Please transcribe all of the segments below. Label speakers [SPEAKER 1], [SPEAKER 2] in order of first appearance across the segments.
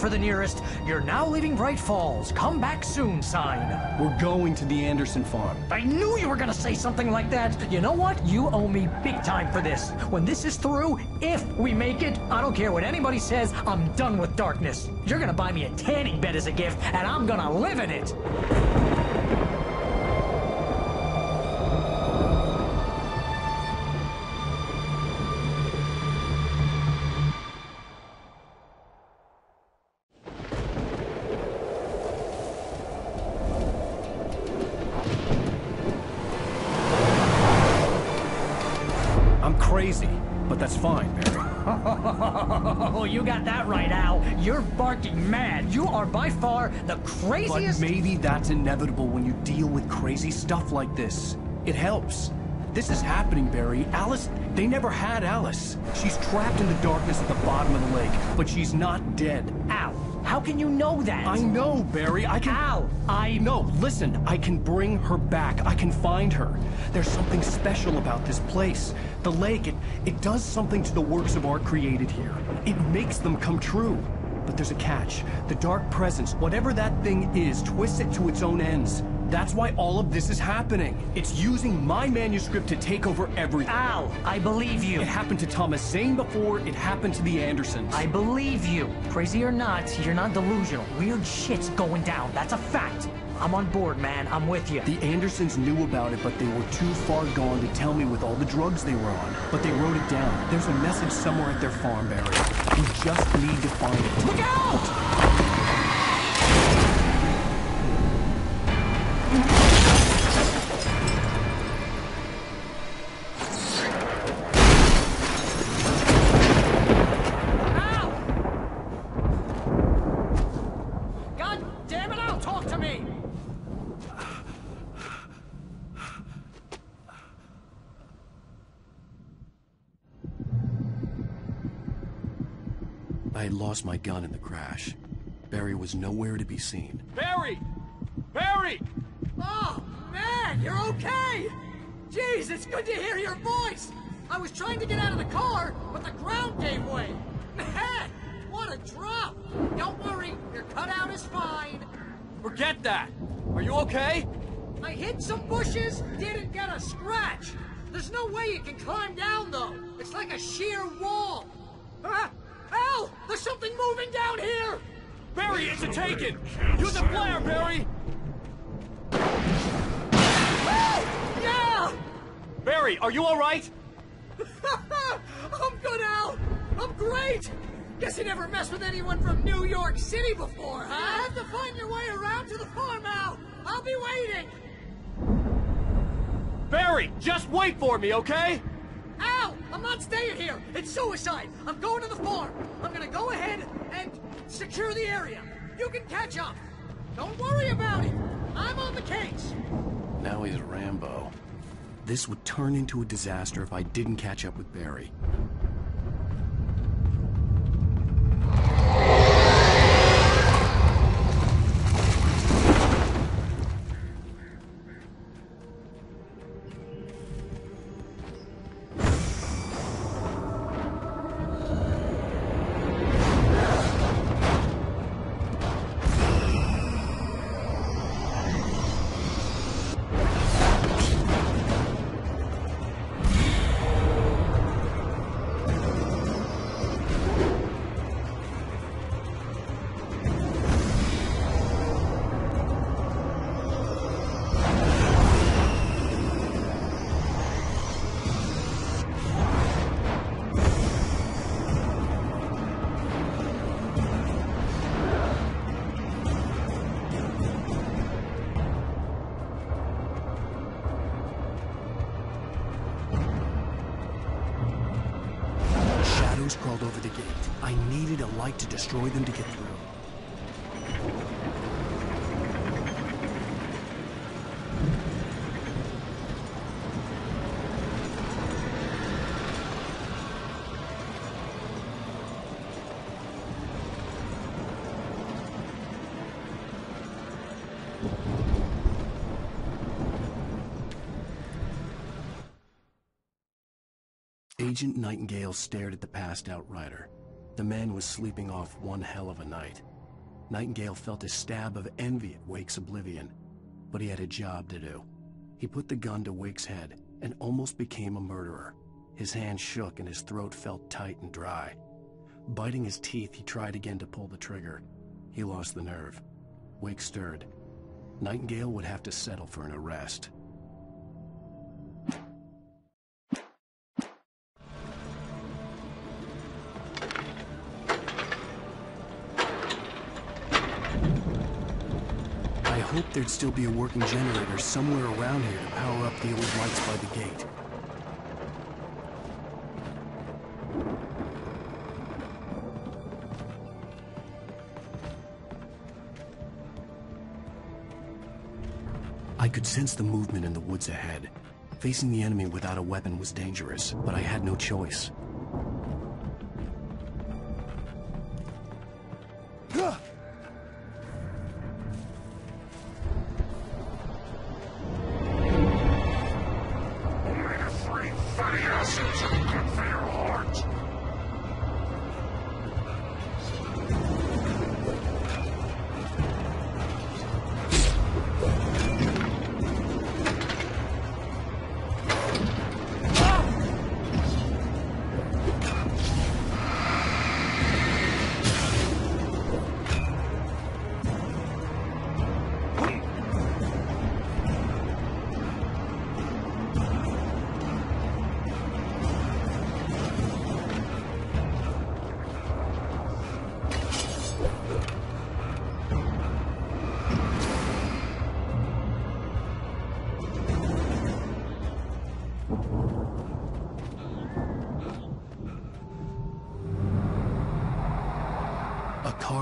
[SPEAKER 1] for the nearest "You're now leaving Bright Falls. Come back soon" sign.
[SPEAKER 2] We're going to the Anderson farm.
[SPEAKER 1] I knew you were gonna say something like that. You know what? You owe me big time for this. When this is through, if we make it, I don't care what anybody says, I'm done with darkness. You're gonna buy me a tanning bed as a gift, and I'm gonna live in it.
[SPEAKER 2] Crazy, but that's fine, Barry.
[SPEAKER 1] Oh, you got that right, Al. You're barking mad. You are by far the craziest...
[SPEAKER 2] But maybe that's inevitable when you deal with crazy stuff like this. It helps. This is happening, Barry. Alice, they never had Alice. She's trapped in the darkness at the bottom of the lake, but she's not dead.
[SPEAKER 1] Al, how can you know that?
[SPEAKER 2] I know, Barry. I can...
[SPEAKER 1] Al,
[SPEAKER 2] No, listen. I can bring her back. I can find her. There's something special about this place. The lake, it does something to the works of art created here. It makes them come true. But there's a catch. The dark presence, whatever that thing is, twists it to its own ends. That's why all of this is happening. It's using my manuscript to take over everything.
[SPEAKER 1] Al, I believe you.
[SPEAKER 2] It happened to Thomas Zane before, it happened to the Andersons.
[SPEAKER 1] I believe you. Crazy or not, you're not delusional. Weird shit's going down. That's a fact. I'm on board, man. I'm with you.
[SPEAKER 2] The Andersons knew about it, but they were too far gone to tell me with all the drugs they were on. But they wrote it down. There's a message somewhere at their farm, Barry. We just need to find it.
[SPEAKER 1] Look out!
[SPEAKER 2] I had lost my gun in the crash. Barry was nowhere to be seen.
[SPEAKER 3] Barry! Barry!
[SPEAKER 1] Oh, man, you're okay! Jeez, it's good to hear your voice! I was trying to get out of the car, but the ground gave way. Man, what a drop! Don't worry, your cutout is fine.
[SPEAKER 3] Forget that! Are you okay?
[SPEAKER 1] I hit some bushes, didn't get a scratch. There's no way you can climb down, though. It's like a sheer wall. Al! There's something moving down here!
[SPEAKER 3] Barry, it's a taken! Use a flare, Barry!
[SPEAKER 1] Yeah!
[SPEAKER 3] Barry, are you alright?
[SPEAKER 1] I'm good, Al! I'm great! Guess you never messed with anyone from New York City before, huh? You have to find your way around to the farm, Al! I'll be waiting!
[SPEAKER 3] Barry, just wait for me, okay?
[SPEAKER 1] Al! I'm not staying here! It's suicide! I'm going to the farm! I'm gonna go ahead and secure the area. You can catch up. Don't worry about it. I'm on the case.
[SPEAKER 2] Now he's Rambo. This would turn into a disaster if I didn't catch up with Barry. Crawled over the gate. I needed a light to destroy them to get through. Agent Nightingale stared at the passed-out rider. The man was sleeping off one hell of a night. Nightingale felt a stab of envy at Wake's oblivion, but he had a job to do. He put the gun to Wake's head and almost became a murderer. His hand shook and his throat felt tight and dry. Biting his teeth, he tried again to pull the trigger. He lost the nerve. Wake stirred. Nightingale would have to settle for an arrest. I hoped there'd still be a working generator somewhere around here to power up the old lights by the gate. I could sense the movement in the woods ahead. Facing the enemy without a weapon was dangerous, but I had no choice.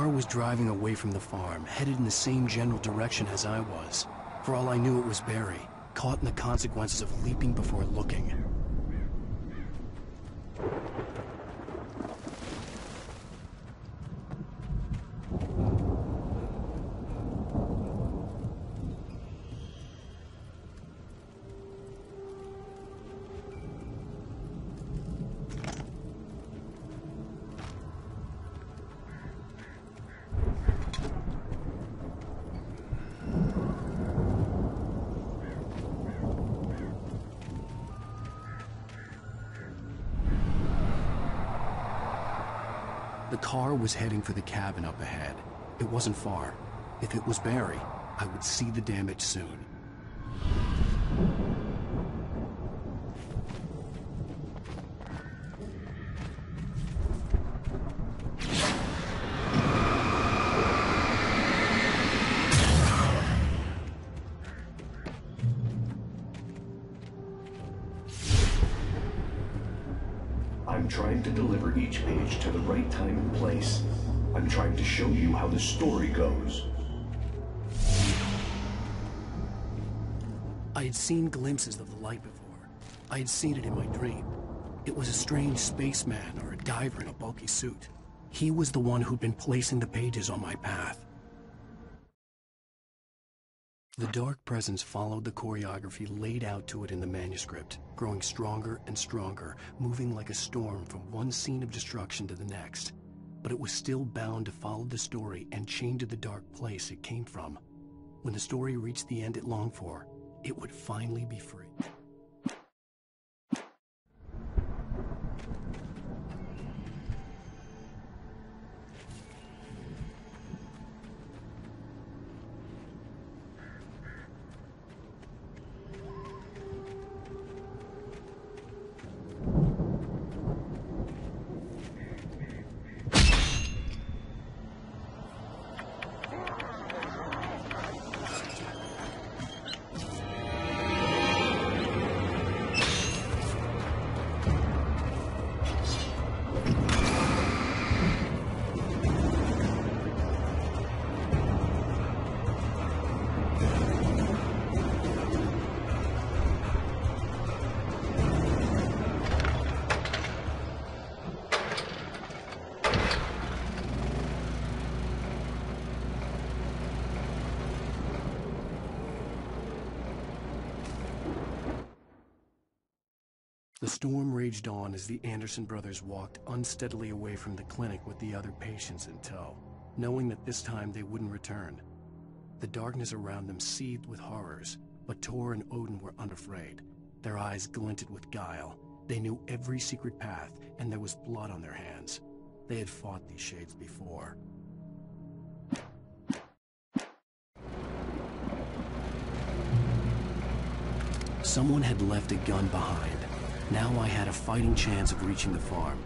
[SPEAKER 2] Was driving away from the farm, headed in the same general direction as I was. For all I knew, it was Barry, caught in the consequences of leaping before looking. The car was heading for the cabin up ahead. It wasn't far. If it was Barry, I would see the damage soon.
[SPEAKER 4] I'm trying to deliver each page to the right time and place. I'm trying to show you how the story goes.
[SPEAKER 2] I had seen glimpses of the light before. I had seen it in my dream. It was a strange spaceman or a diver in a bulky suit. He was the one who'd been placing the pages on my path. The dark presence followed the choreography laid out to it in the manuscript, growing stronger and stronger, moving like a storm from one scene of destruction to the next. But it was still bound to follow the story and chained to the dark place it came from. When the story reached the end it longed for, it would finally be free. The storm raged on as the Anderson brothers walked unsteadily away from the clinic with the other patients in tow. knowing that this time they wouldn't return. The darkness around them seethed with horrors, but Tor and Odin were unafraid. Their eyes glinted with guile. They knew every secret path, and there was blood on their hands. They had fought these shades before. Someone had left a gun behind. Now I had a fighting chance of reaching the farm.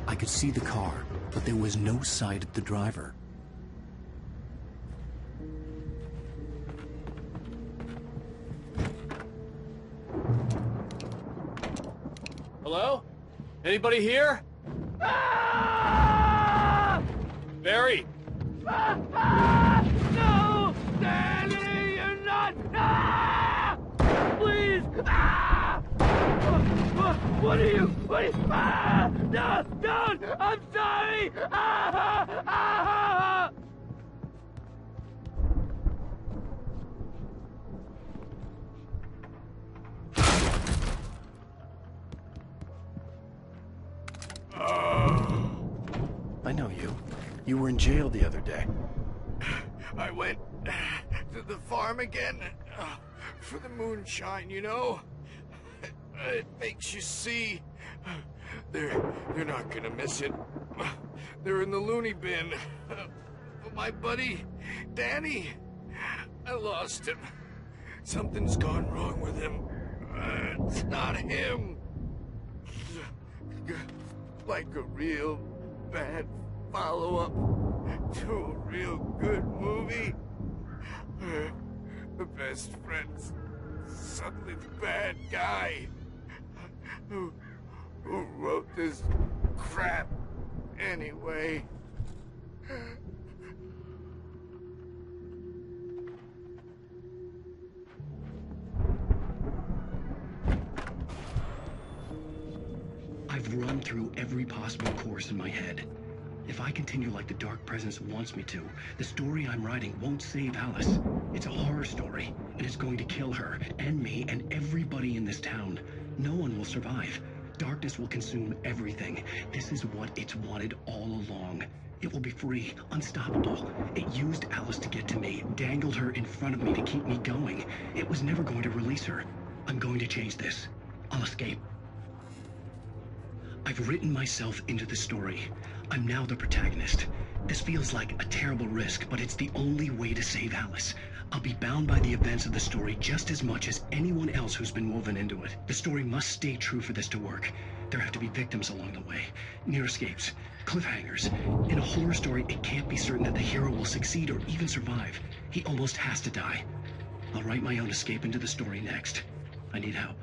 [SPEAKER 2] I could see the car, but there was no sight of the driver.
[SPEAKER 3] Hello? Anybody here? Barry!
[SPEAKER 5] No! Danny, you're not! Please! What are you? No! Don't! I'm sorry!
[SPEAKER 2] I know you. You were in jail the other day.
[SPEAKER 6] I went to the farm again for the moonshine, you know? It makes you see. They're not gonna miss it. They're in the loony bin. My buddy, Danny, I lost him. Something's gone wrong with him. It's not him. Like a real bad follow-up to a real good movie. The best friend's suddenly the bad guy. Who wrote this crap anyway?
[SPEAKER 2] I've run through every possible course in my head. If I continue like the Dark Presence wants me to, the story I'm writing won't save Alice. It's a horror story, and it's going to kill her, and me, and everybody in this town. No one will survive. Darkness will consume everything. This is what it's wanted all along. It will be free, unstoppable. It used Alice to get to me, dangled her in front of me to keep me going. It was never going to release her. I'm going to change this. I'll escape. I've written myself into the story. I'm now the protagonist. This feels like a terrible risk, but it's the only way to save Alice. I'll be bound by the events of the story just as much as anyone else who's been woven into it. The story must stay true for this to work. There have to be victims along the way, near escapes, cliffhangers. In a horror story, it can't be certain that the hero will succeed or even survive. He almost has to die. I'll write my own escape into the story next. I need help.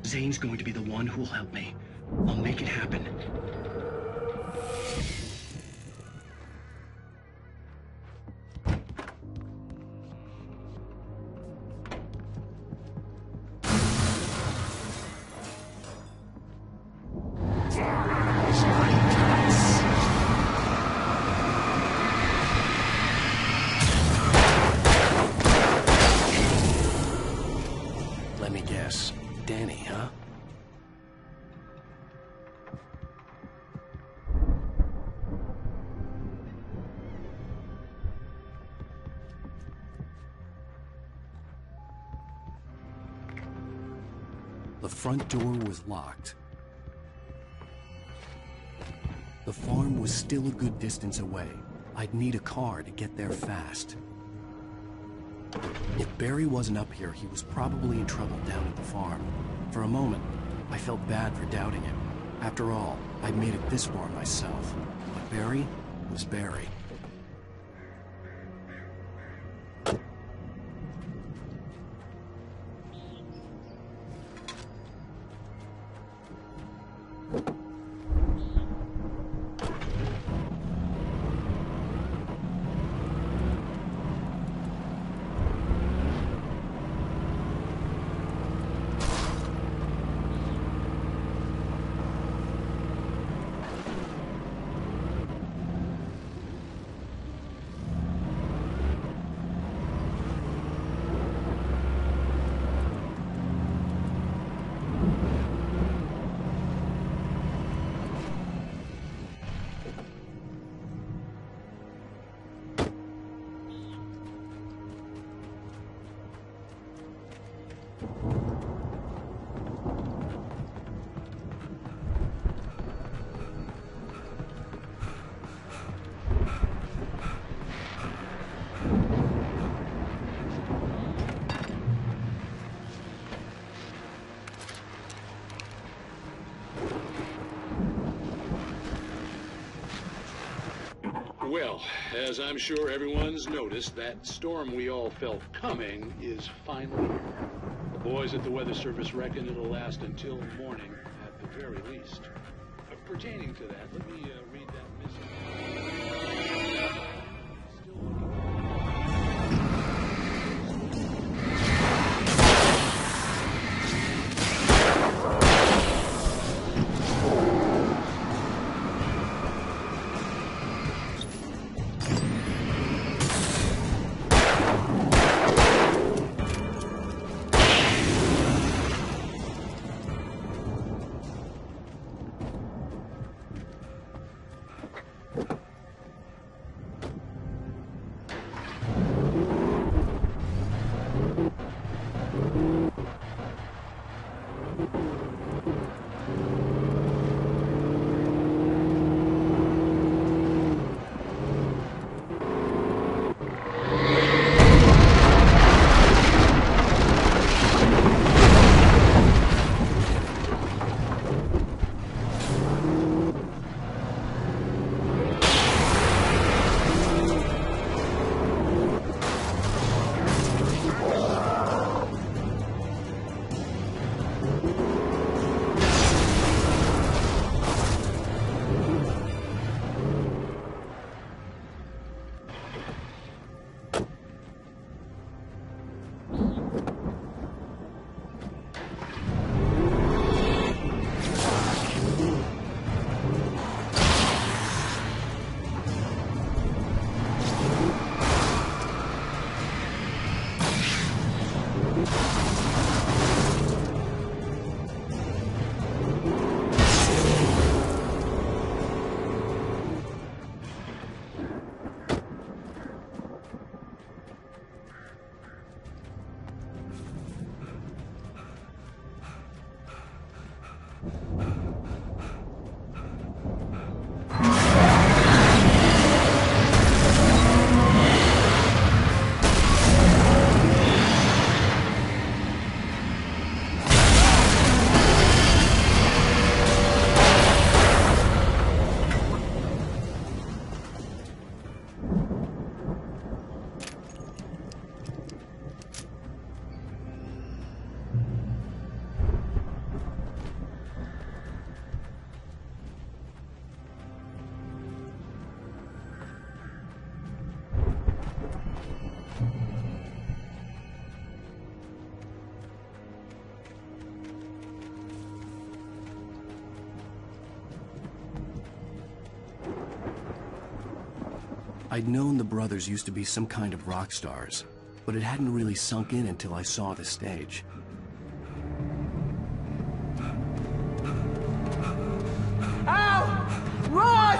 [SPEAKER 2] Zane's going to be the one who will help me. I'll make it happen. Let me guess. Danny, huh? The front door was locked. The farm was still a good distance away. I'd need a car to get there fast. If Barry wasn't up here, he was probably in trouble down at the farm. For a moment, I felt bad for doubting him. After all, I'd made it this far myself. But Barry was Barry.
[SPEAKER 7] Well, as I'm sure everyone's noticed, that storm we all felt coming is finally here. The boys at the Weather Service reckon it'll last until morning at the very least. Pertaining to that, let me read that message. Still looking.
[SPEAKER 2] I'd known the brothers used to be some kind of rock stars, but it hadn't really sunk in until I saw the stage.
[SPEAKER 1] Ow! Run!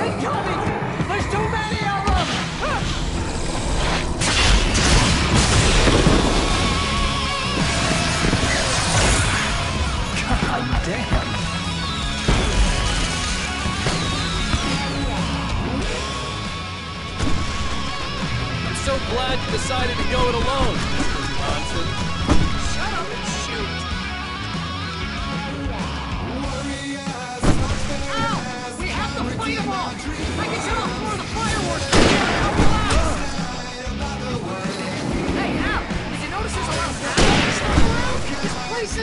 [SPEAKER 1] Incoming! There's too many of them!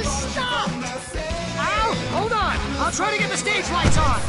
[SPEAKER 1] just stopped! Al, hold on! I'll try to get the stage lights on!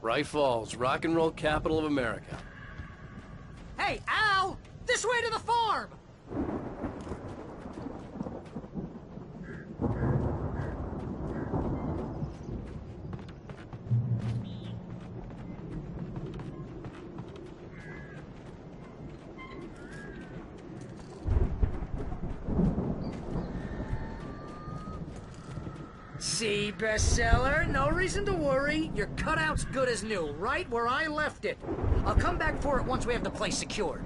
[SPEAKER 3] Bright Falls, rock and roll capital of America.
[SPEAKER 1] Hey, Al! This way to the farm! See, bestseller? No reason to worry. Your cutout's good as new, right where I left it. I'll come back for it once we have the place secured.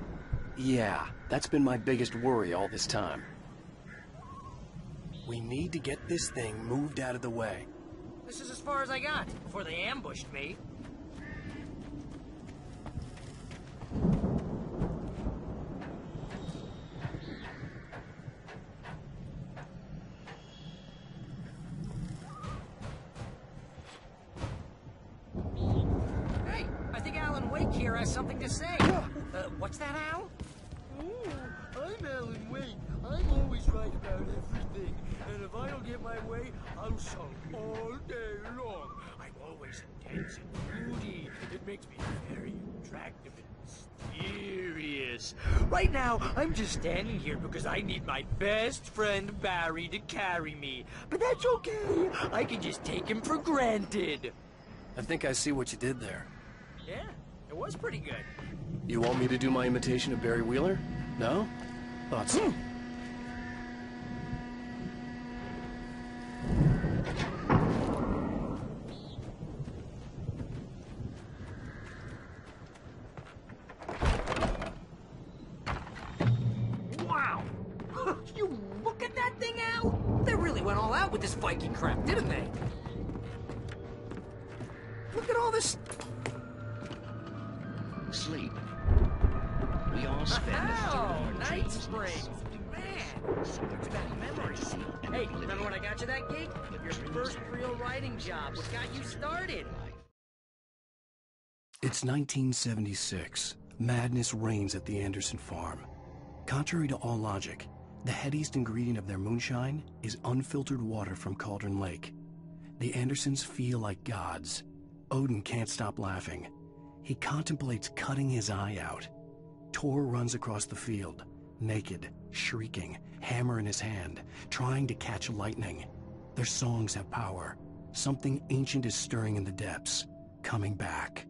[SPEAKER 2] Yeah, that's been my biggest worry all this time. We need to get this thing moved out of the way.
[SPEAKER 1] This is as far as I got before they ambushed me. Hey, I think Alan Wake here has something to say. What's that, Al?
[SPEAKER 5] I'm Alan Wake. I'm always right about everything. And if I don't get my way, I'll sulk all day long. I'm always intense and moody. It makes me very attractive and mysterious. Right now, I'm just standing here because I need my best friend Barry to carry me. But that's okay. I can just take him for granted.
[SPEAKER 2] I think I see what you did there.
[SPEAKER 5] Yeah, it was pretty good.
[SPEAKER 2] You want me to do my imitation of Barry Wheeler? No? Thought so.
[SPEAKER 1] Wow! You look at that thing, Al! They really went all out with this Viking crap, didn't they? Look at all this...
[SPEAKER 8] Sleep. We all spend
[SPEAKER 1] Night Springs! Man! So much bad memories. Hey, remember when I got you that gig? Your first real writing job. What got you started?
[SPEAKER 2] It's 1976. Madness reigns at the Anderson farm. Contrary to all logic, the headiest ingredient of their moonshine is unfiltered water from Cauldron Lake. The Andersons feel like gods. Odin can't stop laughing. He contemplates cutting his eye out. Tor runs across the field, naked, shrieking, hammer in his hand, trying to catch lightning. Their songs have power. Something ancient is stirring in the depths, coming back.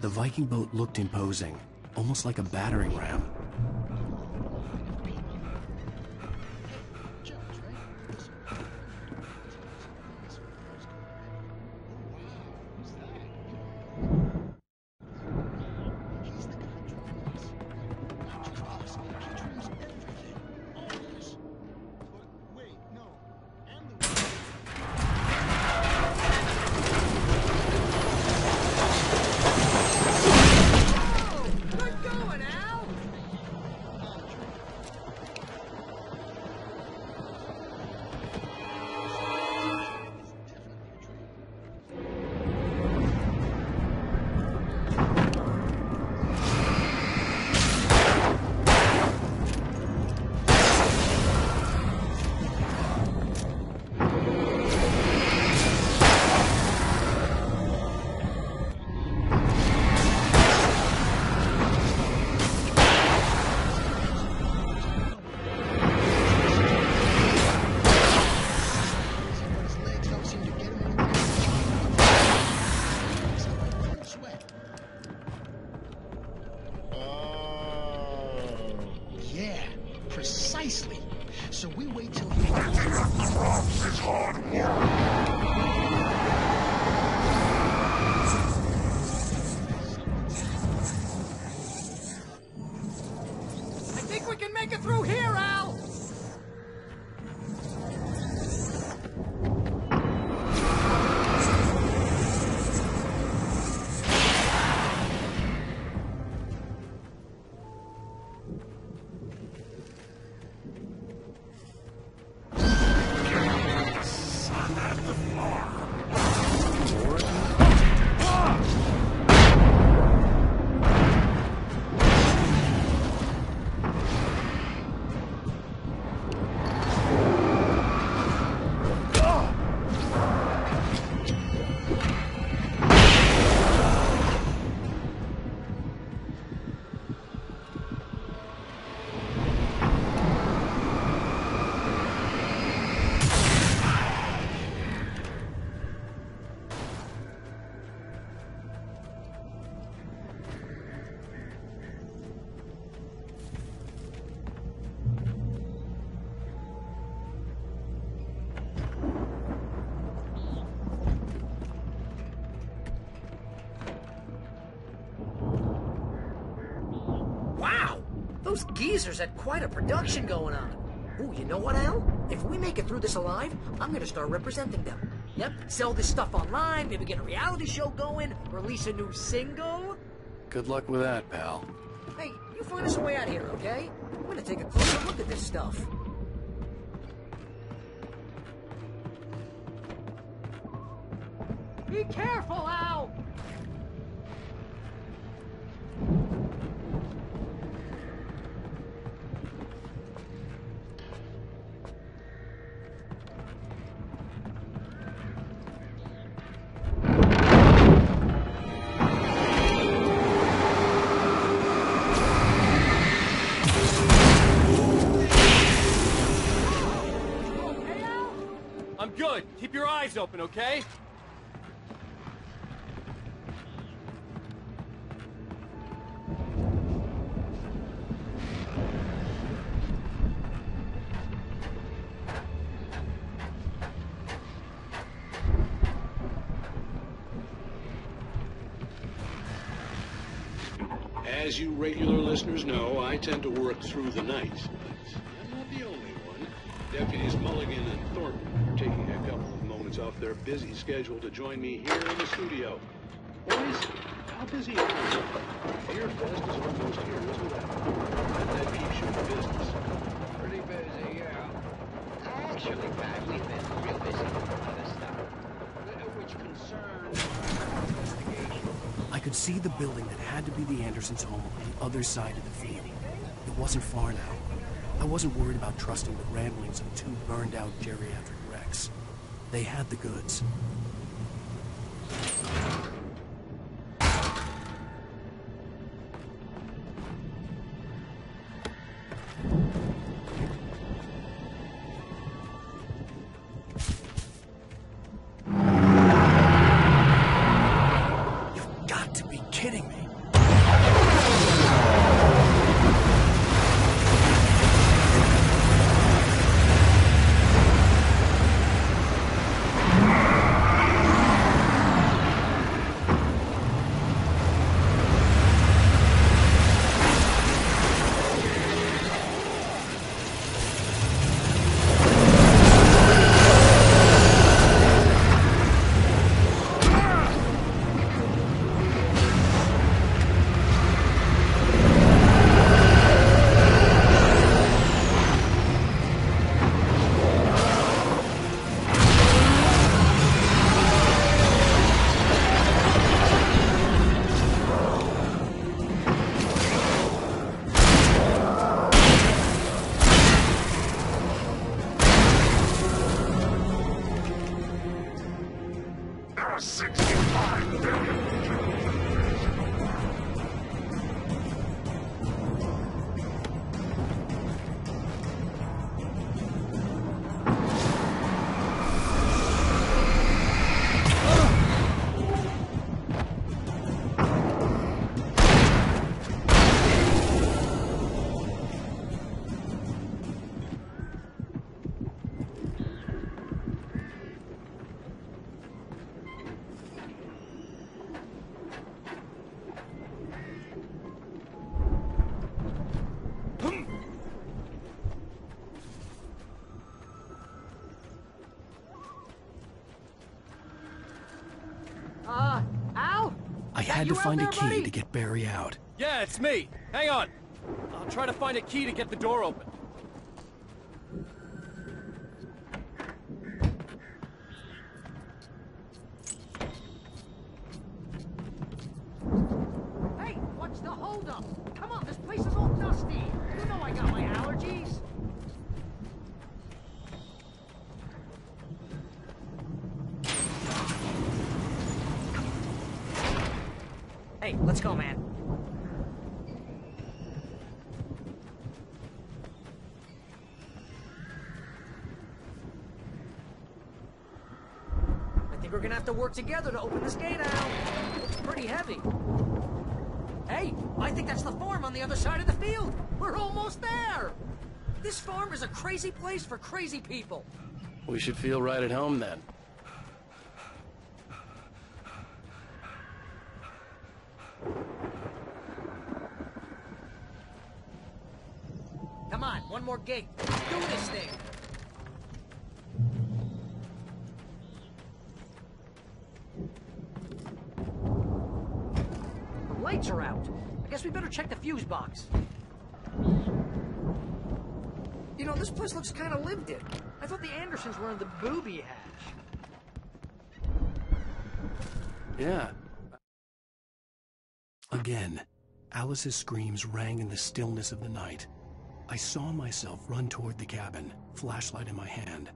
[SPEAKER 2] The Viking boat looked imposing, almost like a battering ram.
[SPEAKER 8] Precisely. So we wait till he...
[SPEAKER 6] It's hard work.
[SPEAKER 1] I think we can make it through here, Al! Those geezers had quite a production going on. Ooh, you know what, Al? If we make it through this alive, I'm gonna start representing them. Yep, sell this stuff online, maybe get a reality show going, release a new single.
[SPEAKER 2] Good luck with that, pal.
[SPEAKER 1] Hey, you find us a way out here, okay? I'm gonna take a closer look at this stuff. Be careful, Al! Okay, Al?
[SPEAKER 3] Good. Keep your eyes open, okay?
[SPEAKER 7] As you regular listeners know, I tend to work through the night. But I'm not the only one. Deputies Mulligan and Thornton are taking a couple of moments off their busy schedule to join me here in the studio. Boys, how busy are you? Beer Fest is almost here, isn't it? That keeps you in business.
[SPEAKER 9] Pretty busy, yeah. Actually, Pat, we've been real busy with other stuff, which concerns investigation.
[SPEAKER 2] I could see the building that had to be the Andersons' home on the other side of the field. It wasn't far now. I wasn't worried about trusting the ramblings of two burned-out geriatric wrecks. They had the goods.
[SPEAKER 1] Al?
[SPEAKER 2] I had to find a key to get Barry out.
[SPEAKER 3] Yeah, it's me. Hang on. I'll try to find a key to get the door open.
[SPEAKER 1] Hey, what's the holdup? Come on, this place is all dusty. You know I got my allergies. Hey, let's go, man. I think we're gonna have to work together to open this gate, Al. It's pretty heavy. Hey, I think that's the farm on the other side of the field. We're almost there. This farm is a crazy place for crazy people.
[SPEAKER 2] We should feel right at home then.
[SPEAKER 1] Come on, one more gate. Let's do this thing. The lights are out. I guess we better check the fuse box. You know, this place looks kind of lived in. I thought the Andersons were in the booby hatch.
[SPEAKER 2] Yeah. Again, Alice's screams rang in the stillness of the night. I saw myself run toward the cabin, flashlight in my hand.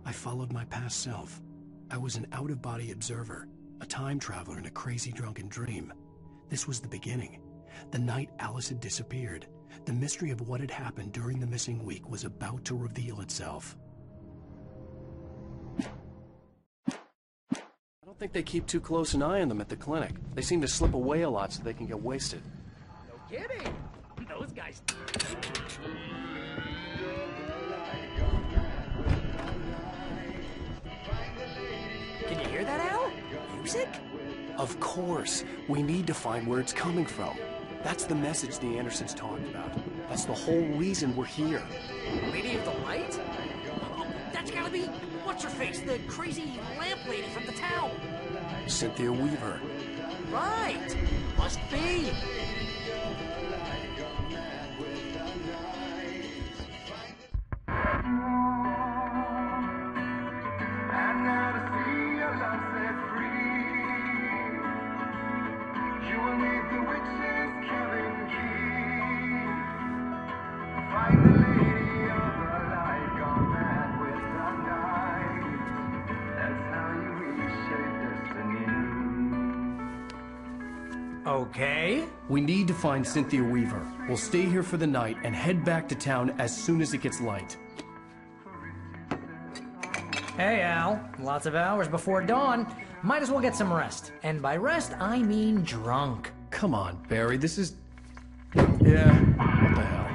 [SPEAKER 2] I followed my past self. I was an out-of-body observer, a time traveler in a crazy drunken dream. This was the beginning. The night Alice had disappeared. The mystery of what had happened during the missing week was about to reveal itself. think they keep too close an eye on them at the clinic. They seem to slip away a lot so they can get wasted.
[SPEAKER 1] No kidding. Those guys... Can you hear that, Al? Music?
[SPEAKER 2] Of course. We need to find where it's coming from. That's the message the Andersons talked about. That's the whole reason we're here.
[SPEAKER 1] Lady of the Light? Oh, that's gotta be... What's-her-face? The crazy lamp lady from the town.
[SPEAKER 2] Cynthia Weaver.
[SPEAKER 1] Right. Must be. Okay.
[SPEAKER 2] We need to find Cynthia Weaver. We'll stay here for the night and head back to town as soon as it gets light.
[SPEAKER 1] Hey, Al. Lots of hours before dawn. Might as well get some rest. And by rest, I mean drunk.
[SPEAKER 2] Come on, Barry, this is... Yeah, what the hell?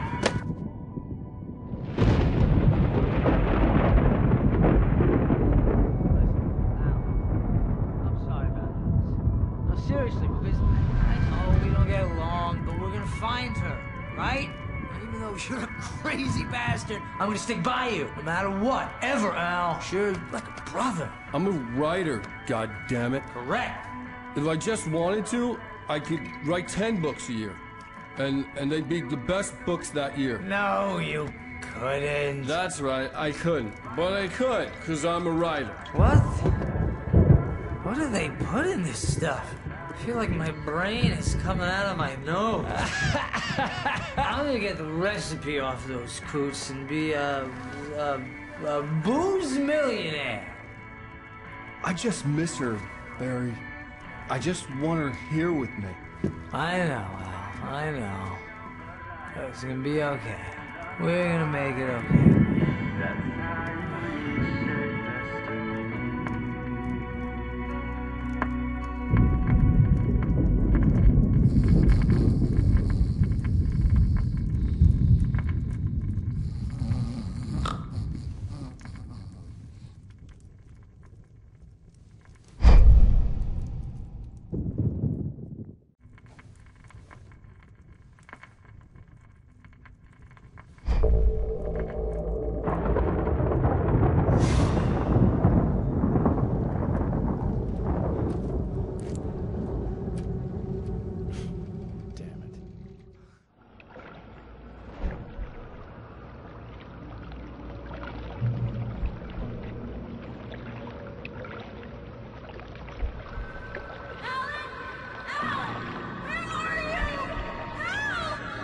[SPEAKER 1] I'm sorry about this. No, seriously, because I know we don't get along, but we're gonna find her, right? Even though you're a crazy bastard, I'm gonna stick by you, no matter what, ever, Al. Sure, like a brother.
[SPEAKER 3] I'm a writer, goddammit.
[SPEAKER 1] Correct.
[SPEAKER 3] If I just wanted to, I could write 10 books a year. And they'd be the best books that year.
[SPEAKER 1] No, you couldn't.
[SPEAKER 3] That's right, I couldn't. But I could, because I'm a writer.
[SPEAKER 1] What? What do they put in this stuff? I feel like my brain is coming out of my nose. I'm gonna get the recipe off those coots and be a booze millionaire.
[SPEAKER 3] I just miss her, Barry. I just want her here with me.
[SPEAKER 1] I know, Al. I know. It's gonna be okay. We're gonna make it okay.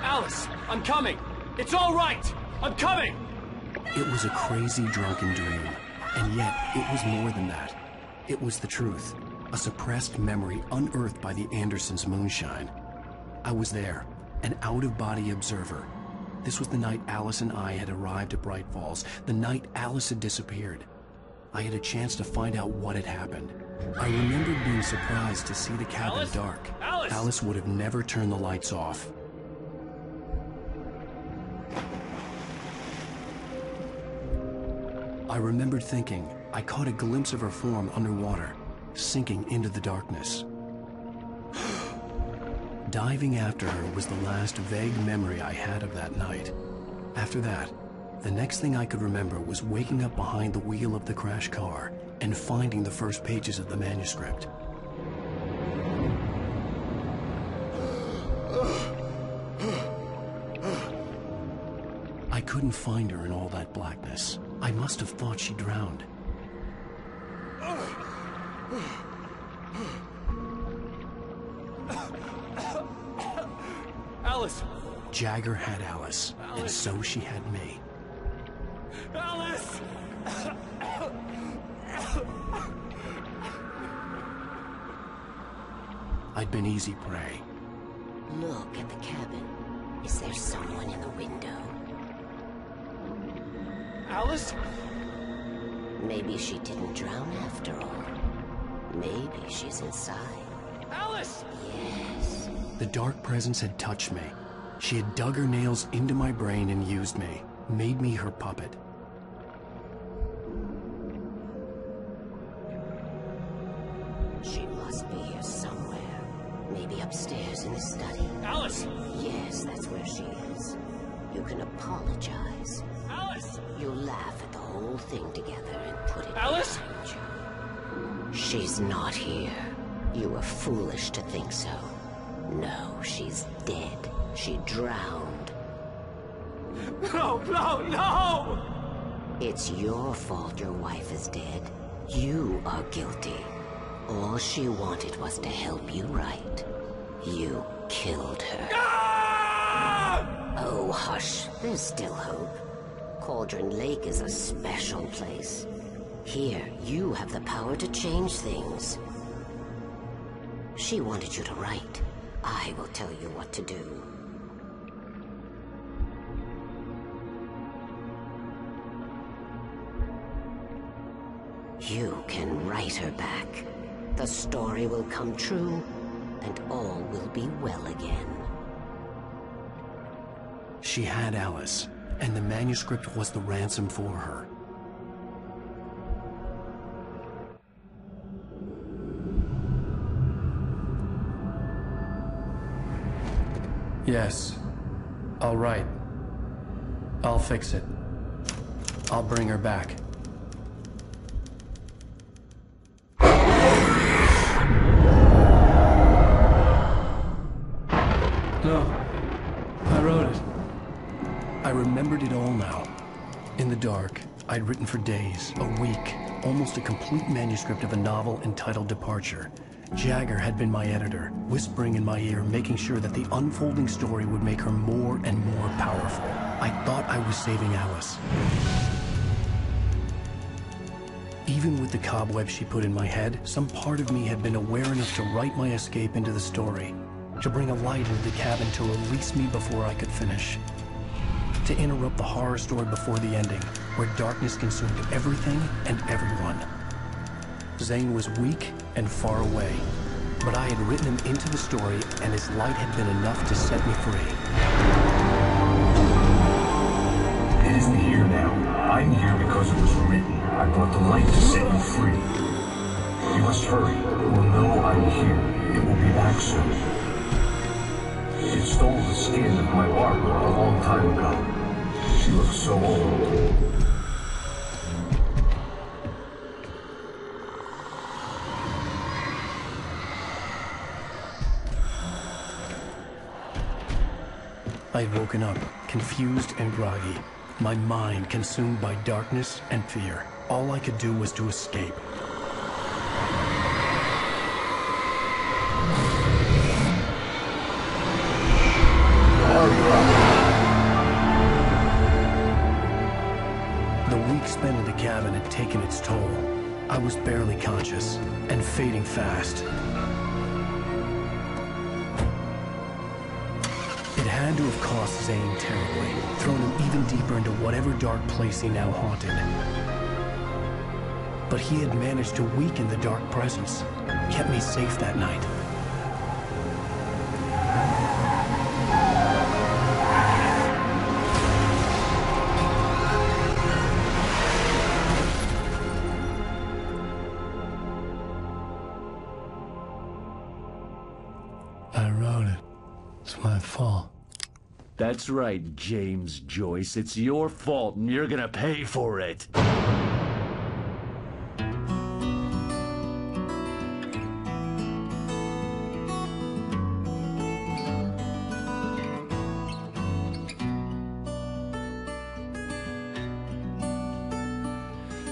[SPEAKER 3] Alice, I'm coming. It's all right. I'm coming.
[SPEAKER 2] It was a crazy, drunken dream. And yet, it was more than that. It was the truth. A suppressed memory unearthed by the Andersons' moonshine. I was there, an out-of-body observer. This was the night Alice and I had arrived at Bright Falls, the night Alice had disappeared. I had a chance to find out what had happened. I remembered being surprised to see the cabin dark. Alice would have never turned the lights off. I remembered thinking I caught a glimpse of her form underwater, sinking into the darkness. Diving after her was the last vague memory I had of that night. After that, the next thing I could remember was waking up behind the wheel of the crash car and finding the first pages of the manuscript. I couldn't find her in all that blackness. I must have thought she drowned.
[SPEAKER 3] Alice!
[SPEAKER 2] Jagger had Alice, and so she had me.
[SPEAKER 3] Alice!
[SPEAKER 2] I'd been easy prey.
[SPEAKER 10] Look at the cabin. Is there someone in the window?
[SPEAKER 3] Alice?
[SPEAKER 10] Maybe she didn't drown after all. Maybe she's inside.
[SPEAKER 1] Alice!
[SPEAKER 10] Yes.
[SPEAKER 2] The dark presence had touched me. She had dug her nails into my brain and used me, made me her puppet.
[SPEAKER 10] She must be here somewhere. Maybe upstairs in the study.
[SPEAKER 1] Alice!
[SPEAKER 10] Yes, that's where she is. You can apologize.
[SPEAKER 1] Alice!
[SPEAKER 10] You'll laugh at the whole thing together and put it
[SPEAKER 1] Alice?
[SPEAKER 10] behind you. She's not here. You were foolish to think so. No, she's dead. She drowned.
[SPEAKER 1] No, no, no!
[SPEAKER 10] It's your fault your wife is dead. You are guilty. All she wanted was to help you right. You killed her.
[SPEAKER 1] Ah!
[SPEAKER 10] Oh, hush. There's still hope. Cauldron Lake is a special place. Here, you have the power to change things. She wanted you to write. I will tell you what to do. You can write her back. The story will come true, and all will be well again.
[SPEAKER 2] She had Alice, and the manuscript was the ransom for her. Yes. I'll write. I'll fix it. I'll bring her back. No. I wrote it. I remembered it all now. In the dark, I'd written for days, a week, almost a complete manuscript of a novel entitled Departure. Jagger had been my editor, whispering in my ear, making sure that the unfolding story would make her more and more powerful. I thought I was saving Alice. Even with the cobweb she put in my head, some part of me had been aware enough to write my escape into the story, to bring a light into the cabin to release me before I could finish, to interrupt the horror story before the ending, where darkness consumed everything and everyone. Zane was weak and far away, but I had written him into the story, and his light had been enough to set me free.
[SPEAKER 4] It isn't here now. I'm here because it was written. I brought the light to set you free. You must hurry. It will know I'm here. It will be back soon. It stole the skin of my Barbara a long time ago. She looks so old.
[SPEAKER 2] I had woken up, confused and groggy, my mind consumed by darkness and fear. All I could do was to escape. The week spent in the cabin had taken its toll. I was barely conscious, and fading fast. It had to have cost Zane terribly, thrown him even deeper into whatever dark place he now haunted. But he had managed to weaken the dark presence, kept me safe that night. I wrote it. It's my fault.
[SPEAKER 11] That's right, James Joyce. It's your fault, and you're gonna pay for it.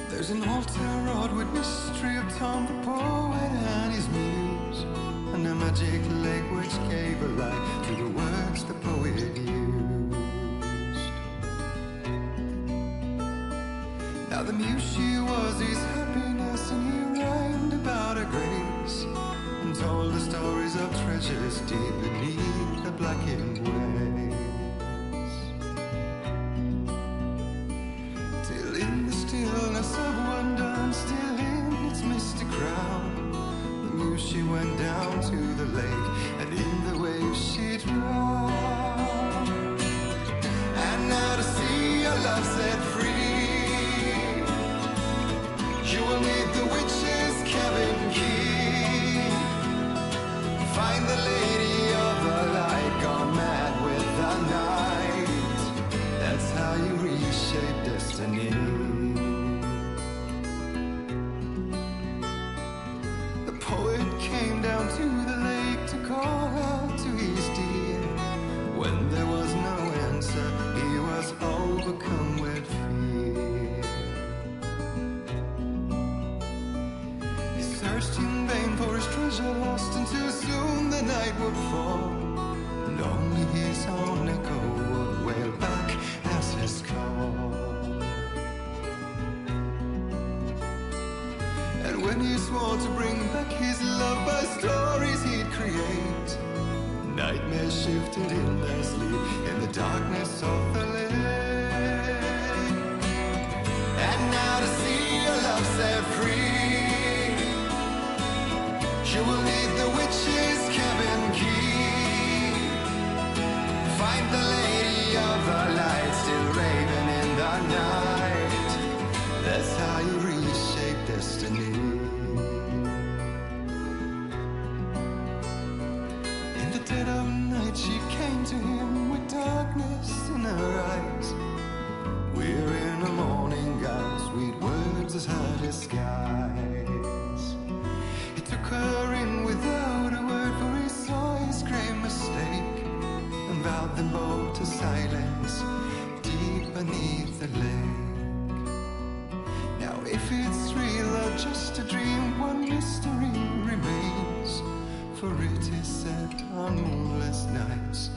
[SPEAKER 12] There's an old town road with mystery of Tom the poet and his muse, and a magic lake which gave a light to the words the poet used. Now the muse she was his happiness, and he rhymed about her grace, and told the stories of treasures deep beneath the blackened waves. Till in the stillness of wonder, and still in its misty crown, the night would fall, and only his own echo would wail back as his call. And when he swore to bring back his love by stories he'd create, nightmares shifted in their sleep in the darkness of the lake. And now to see your love set free, you will need the witch's cabin key. Find the lady of the light still raving in the night. That's how you reshape destiny. In the dead of night she came to him with darkness in her eyes. We're in a morning gown, sweet words as her disguise. He took her in without a word, for he saw his grave mistake, and vowed them both to silence deep beneath the lake. Now if it's real or just a dream, one mystery remains, for it is said on moonless nights